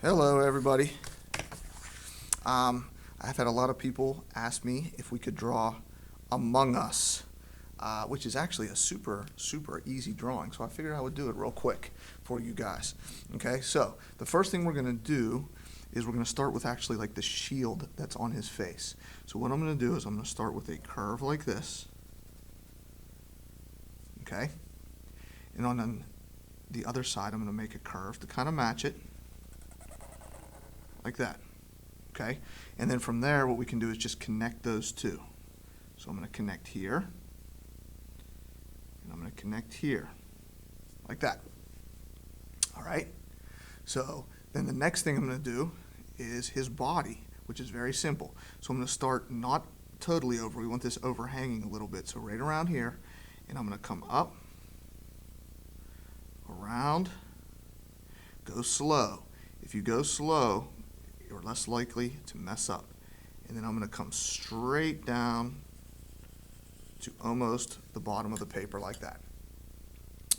Hello, everybody. I've had a lot of people ask me if we could draw Among Us, which is actually a super, super easy drawing. So I figured I would do it real quick for you guys. Okay, so the first thing we're going to do is we're going to start with actually like the shield that's on his face. So what I'm going to do is I'm going to start with a curve like this. Okay, and on the other side, I'm going to make a curve to kind of match it. Like that, okay? And then from there, what we can do is just connect those two. So I'm going to connect here, and I'm going to connect here, like that. All right? So then the next thing I'm going to do is his body, which is very simple. So I'm going to start not totally over. We want this overhanging a little bit. So right around here, and I'm going to come up, around, go slow. If you go slow, you're less likely to mess up. And then I'm going to come straight down to almost the bottom of the paper like that.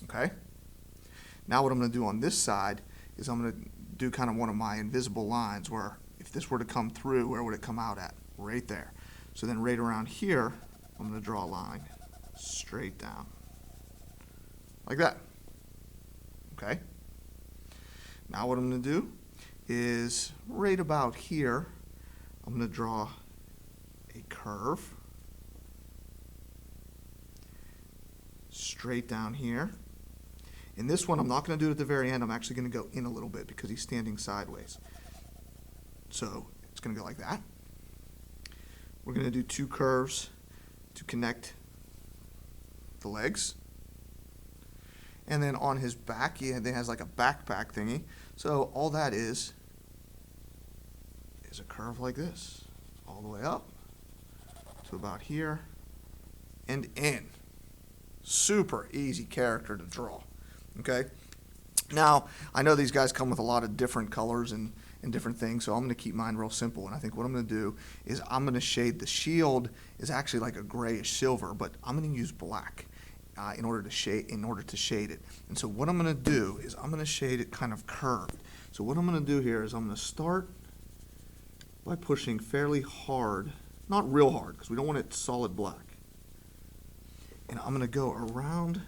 Okay? Now what I'm going to do on this side is I'm going to do kind of one of my invisible lines where if this were to come through, where would it come out at? Right there. So then right around here, I'm going to draw a line straight down. Like that. Okay? Now what I'm going to do is right about here, I'm going to draw a curve straight down here. In this one, I'm not going to do it at the very end. I'm actually going to go in a little bit because he's standing sideways. So it's going to go like that. We're going to do two curves to connect the legs. And then on his back, he has like a backpack thingy. So all that is a curve like this, all the way up to about here and in. Super easy character to draw. Okay? Now, I know these guys come with a lot of different colors and different things, so I'm going to keep mine real simple. And I think what I'm going to do is I'm going to shade the shield is actually like a grayish silver, but I'm going to use black. In order to shade it. And so what I'm going to do is I'm going to shade it kind of curved. So what I'm going to do here is I'm going to start by pushing fairly hard, not real hard because we don't want it solid black. And I'm going to go around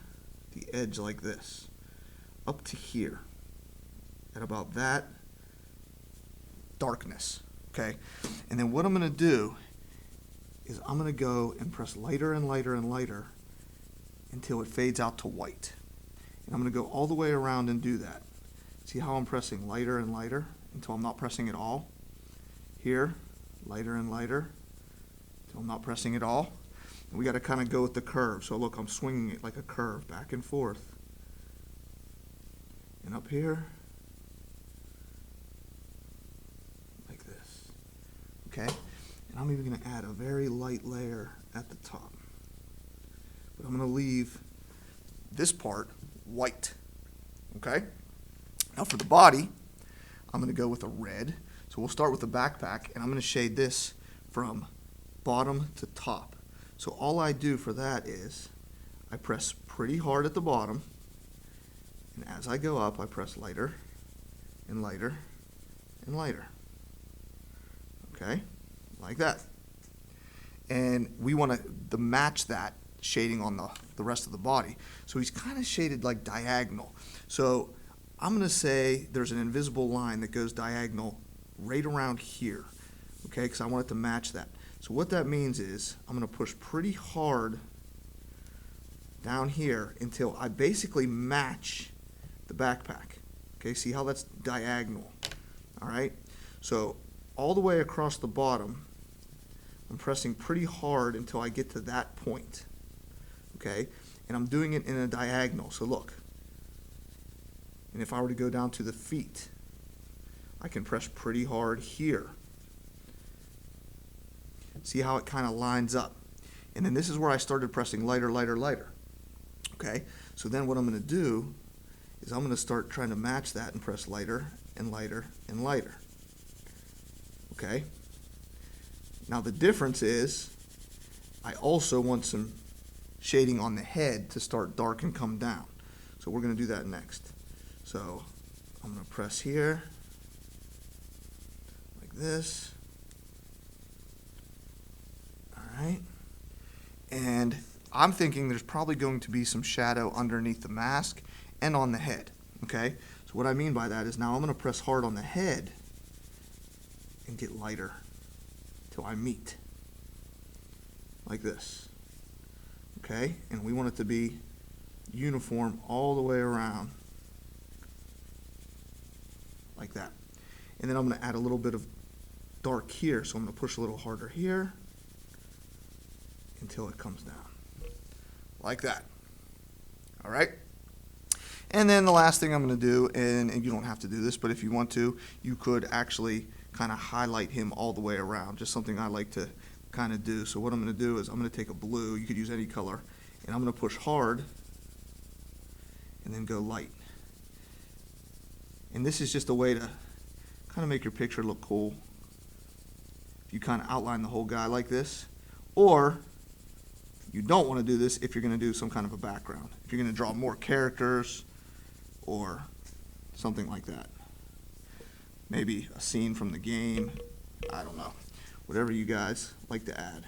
the edge like this, up to here, at about that darkness, okay? And then what I'm going to do is I'm going to go and press lighter and lighter and lighter until it fades out to white. And I'm going to go all the way around and do that. See how I'm pressing lighter and lighter until I'm not pressing at all? Here, lighter and lighter until I'm not pressing at all. And we got to kind of go with the curve. So look, I'm swinging it like a curve, back and forth. And up here, like this. Okay? And I'm even going to add a very light layer at the top. But I'm going to leave this part white, okay? Now for the body, I'm going to go with a red. So we'll start with the backpack, and I'm going to shade this from bottom to top. So all I do for that is I press pretty hard at the bottom, and as I go up, I press lighter and lighter and lighter, okay? Like that. And we want to match that shading on the rest of the body. So he's kind of shaded like diagonal. So I'm going to say there's an invisible line that goes diagonal right around here, okay, because I want it to match that. So what that means is I'm going to push pretty hard down here until I basically match the backpack. Okay, see how that's diagonal, all right? So all the way across the bottom, I'm pressing pretty hard until I get to that point. Okay, and I'm doing it in a diagonal. So look, and if I were to go down to the feet, I can press pretty hard here. See how it kind of lines up. And then this is where I started pressing lighter, lighter, lighter. Okay, so then what I'm going to do is I'm going to start trying to match that and press lighter and lighter and lighter. Okay, now the difference is I also want some shading on the head to start dark and come down. So we're going to do that next. So I'm going to press here this. All right. And I'm thinking there's probably going to be some shadow underneath the mask and on the head, okay? So what I mean by that is now I'm going to press hard on the head and get lighter till I meet, like this, okay? And we want it to be uniform all the way around, like that. And then I'm going to add a little bit of dark here, so I'm going to push a little harder here until it comes down, like that. All right? And then the last thing I'm going to do, and you don't have to do this, but if you want to, you could actually kind of highlight him all the way around, just something I like to kind of do. So what I'm going to do is I'm going to take a blue, you could use any color, and I'm going to push hard and then go light. And this is just a way to kind of make your picture look cool. If you kind of outline the whole guy like this, or you don't want to do this if you're going to do some kind of a background. If you're going to draw more characters or something like that. Maybe a scene from the game. I don't know. Whatever you guys like to add.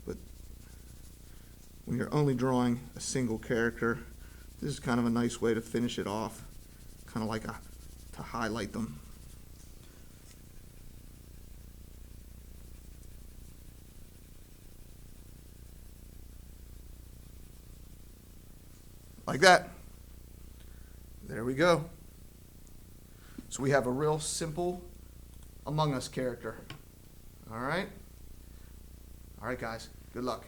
But when you're only drawing a single character, this is kind of a nice way to finish it off. Kind of like to highlight them. Like that. There we go. So we have a real simple Among Us character. All right? All right, guys. Good luck.